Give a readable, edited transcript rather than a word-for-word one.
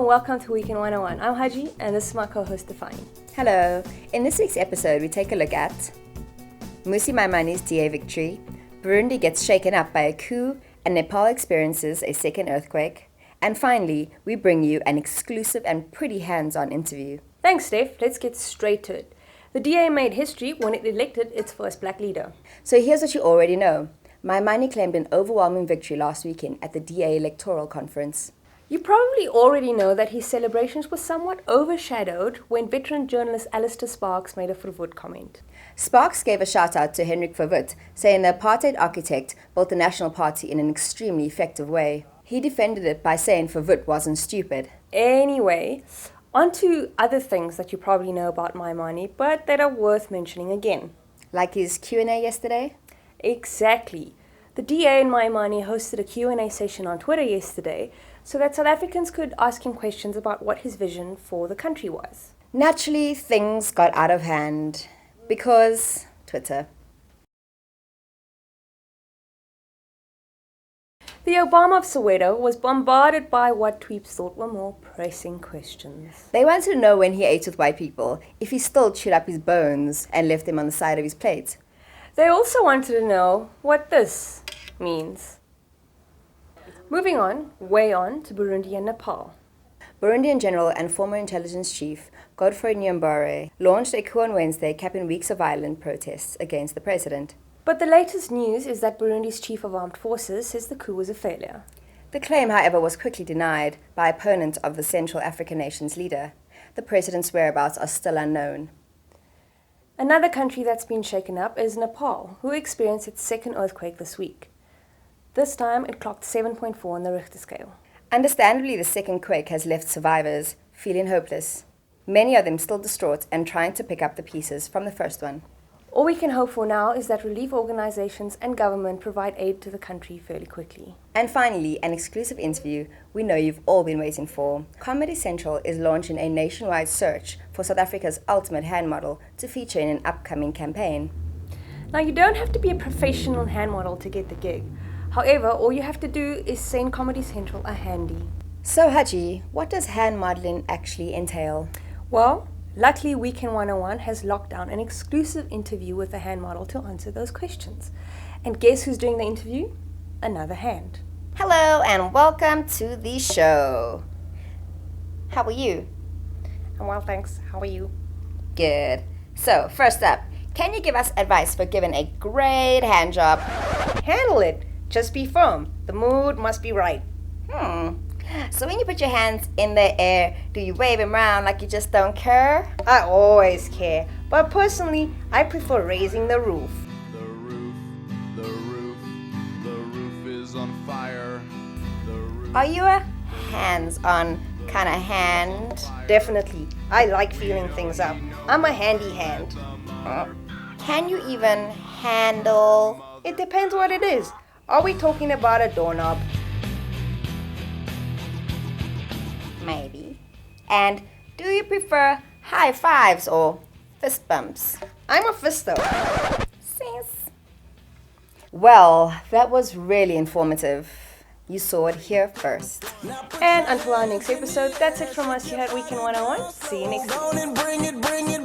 and welcome to Weekend 101. I'm Haji and this is my co-host Stefani. Hello. In this week's episode, we take a look at Mmusi Maimane's DA victory, Burundi gets shaken up by a coup, and Nepal experiences a second earthquake. And finally, we bring you an exclusive and pretty hands-on interview. Thanks, Steph. Let's get straight to it. The DA made history when it elected its first black leader. So here's what you already know. Maimane claimed an overwhelming victory last weekend at the DA electoral conference. You probably already know that his celebrations were somewhat overshadowed when veteran journalist Alistair Sparks made a Verwoerd comment. Sparks gave a shout-out to Hendrik Verwoerd, saying the apartheid architect built the National Party in an extremely effective way. He defended it by saying Verwoerd wasn't stupid. Anyway, on to other things that you probably know about Maimane, but that are worth mentioning again. Like his Q&A yesterday? Exactly. The DA and Maimane hosted a Q&A session on Twitter yesterday so that South Africans could ask him questions about what his vision for the country was. Naturally, things got out of hand because Twitter. The Obama of Soweto was bombarded by what tweeps thought were more pressing questions. They wanted to know when he ate with white people, if he still chewed up his bones and left them on the side of his plate. They also wanted to know what this means. Moving on, way on to Burundi and Nepal. Burundian general and former intelligence chief Godfrey Niyombare launched a coup on Wednesday, capping weeks of violent protests against the president. But the latest news is that Burundi's chief of armed forces says the coup was a failure. The claim, however, was quickly denied by opponents of the Central African nation's leader. The president's whereabouts are still unknown. Another country that's been shaken up is Nepal, who experienced its second earthquake this week. This time it clocked 7.4 on the Richter scale. Understandably, the second quake has left survivors feeling hopeless. Many of them still distraught and trying to pick up the pieces from the first one. All we can hope for now is that relief organizations and government provide aid to the country fairly quickly. And finally, an exclusive interview we know you've all been waiting for. Comedy Central is launching a nationwide search for South Africa's ultimate hand model to feature in an upcoming campaign. Now, you don't have to be a professional hand model to get the gig. However, all you have to do is send Comedy Central a handy. So Haji, what does hand modeling actually entail? Well, luckily Weekend 101 has locked down an exclusive interview with a hand model to answer those questions. And guess who's doing the interview? Another hand. Hello and welcome to the show. How are you? I'm well, thanks. How are you? Good. So, first up, can you give us advice for giving a great hand job? Handle it. Just be firm. The mood must be right. So when you put your hands in the air, do you wave them around like you just don't care? I always care, but personally, I prefer raising the roof. The roof is on fire. Are you a hands-on kind of hand? Definitely. I like feeling things up. I'm a handy hand. Can you even handle? It depends what it is. Are we talking about a doorknob? Maybe. And do you prefer high fives or fist bumps? I'm a fister. Sis. Well, that was really informative. You saw it here first. And until our next episode, that's it from us here at Weekend 101. See you next week.